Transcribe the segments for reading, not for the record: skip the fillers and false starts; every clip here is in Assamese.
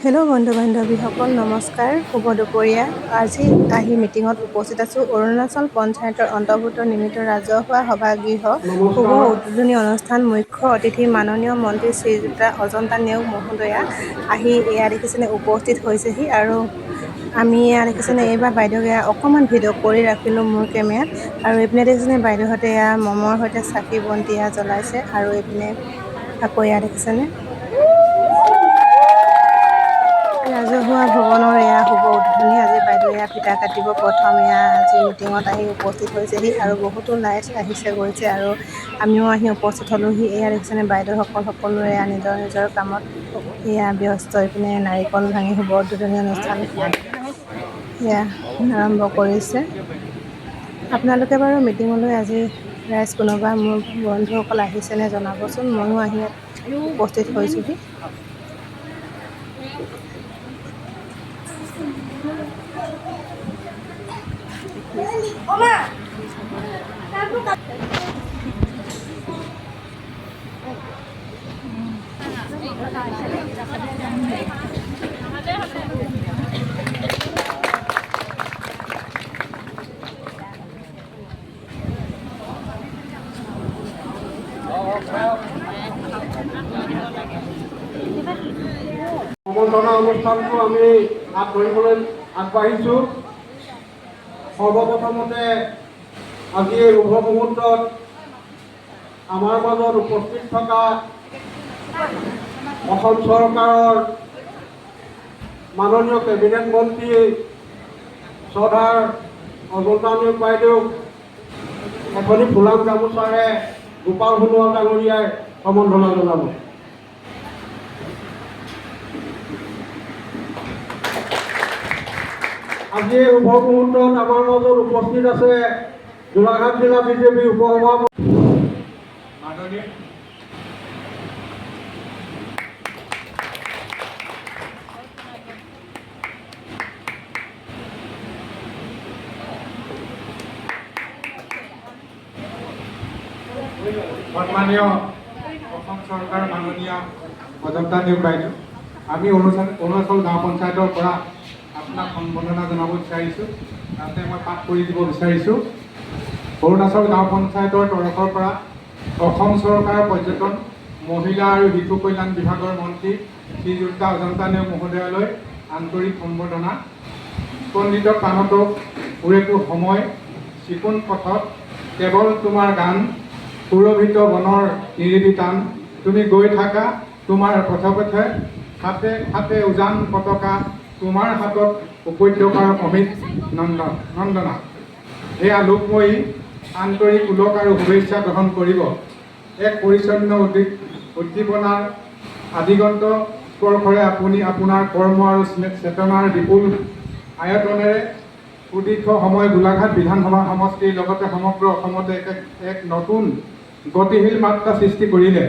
হেল্ল' বন্ধু বান্ধৱীসকল, নমস্কাৰ, শুভ দুপৰীয়া। আজি আহি মিটিঙত উপস্থিত আছোঁ। অৰুণাচল পঞ্চায়তৰ অন্তৰ্ভুক্ত নিৰ্মিত ৰাজহুৱা সভাগৃহ শুভ উদ্বোধনী অনুষ্ঠান। মুখ্য অতিথি মাননীয় মন্ত্ৰী শ্ৰীযুত অজন্তা নেওগ মহোদয়া আহি এয়া দেখিছেনে উপস্থিত হৈছেহি। আৰু আমি এয়া দেখিছেনে এইবাৰ বাইদেউক এয়া অকণমান ভিডিঅ' কৰি ৰাখিলোঁ মোৰ কেমেৰাত। আৰু এইপিনে দেখিছেনে বাইদেউহঁতে এয়া মমৰ সৈতে চাকি বন্তি এয়া জ্বলাইছে। আৰু এইপিনে আকৌ এয়া দেখিছেনে ৰাজহুৱা ভৱনৰ এয়া শুভ উদ্বোধনী। আজি বাইদেউ এয়া ফিতা কাটিব প্ৰথম এয়া আজি মিটিঙত আহি উপস্থিত হৈছেহি। আৰু বহুতো লাইট আহিছে গৈছে আৰু আমিও আহি উপস্থিত হ'লোহি। এয়া দেখিছেনে বাইদেউসকল সকলোৰে এয়া নিজৰ নিজৰ কামত এয়া ব্যস্ত। এইপিনে নাৰিকল ভাঙি শুভ উদ্বোধনী অনুষ্ঠান এয়া আৰম্ভ কৰিছে। আপোনালোকে বাৰু মিটিঙলৈ আজি ৰাইজ কোনোবা মোৰ বন্ধুসকল আহিছেনে জনাবচোন। ময়ো আহি ইয়াত উপস্থিত হৈছোঁহি। সম্বৰ্ধনা অনুষ্ঠানটো আমি হাত ধৰিবলৈ আগবাঢ়িছোঁ। সৰ্বপ্ৰথমতে আজি এই শুভ মুহূৰ্তত আমাৰ মাজত উপস্থিত থকা অসম চৰকাৰৰ মাননীয় কেবিনেট মন্ত্ৰী শ্ৰদ্ধাৰ অজন্তা নেওগ বাইদেউক এখনি ফুলাম গামোচাৰে গোপাল সোণোৱাল ডাঙৰীয়াই সম্বৰ্ধনা জনাব। আজি এই শুভ মুহূৰ্তত আমাৰ মাজত উপস্থিত আছে গোলাঘাট জিলা বিজেপি উপসভাপতি সন্মানীয় অসম চৰকাৰ মাননীয় অজন্তা নেওগ বাইদেউ, আমি অৰুণাচল গাঁও পঞ্চায়তৰ পৰা আপোনাক সম্বৰ্ধনা জনাব বিচাৰিছোঁ। তাতে মই পাঠ কৰি দিব বিচাৰিছোঁ। অৰুণাচল গাঁও পঞ্চায়তৰ তৰফৰ পৰা অসম চৰকাৰৰ পৰ্যটন, মহিলা আৰু শিশু কল্যাণ বিভাগৰ মন্ত্ৰী শ্ৰীযুত অজন্তা নেওগ মহোদয়ালৈ আন্তৰিক সম্বৰ্ধনা। স্পন্দিত প্ৰাণতো পুৰেতো সময়, চিকুণ পথত কেৱল তোমাৰ গান, সুৰভিত বনৰ নিৰিবি টান, তুমি গৈ থাকা তোমাৰ পথে পথে, হাতে হাতে উজান পতাকা, তোমাৰ হাতত উপত্যকাৰ অমিত নন্দনা। এয়া লোকময়ী আন্তৰিক ওলক আৰু শুভেচ্ছা গ্ৰহণ কৰিব। এক পৰিচ্ছন্ন উদ্দীপনাৰ আদিগন্ত স্পৰ্শৰে আপুনি আপোনাৰ কৰ্ম আৰু চেতনাৰ বিপুল আয়তনেৰে সুদীৰ্ঘ সময় গোলাঘাট বিধানসভা সমষ্টিৰ লগতে সমগ্ৰ অসমতে এক নতুন গতিশীল মাত্ৰা সৃষ্টি কৰিলে।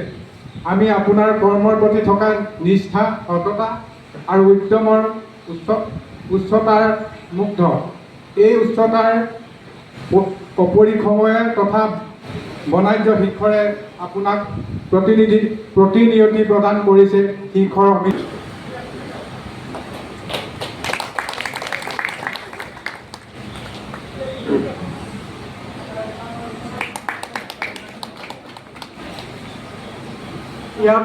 আমি আপোনাৰ কৰ্মৰ প্ৰতি থকা নিষ্ঠা, সততা আৰু উদ্যমৰ উচ্চতাৰ মুগ্ধ। এই উচ্চতাৰ অপৰিক সময়ে তথা বনাঢ্য শিখৰে আপোনাক প্ৰতিনিয়তি প্ৰদান কৰিছে শিখৰ অমিত। ইয়াৰ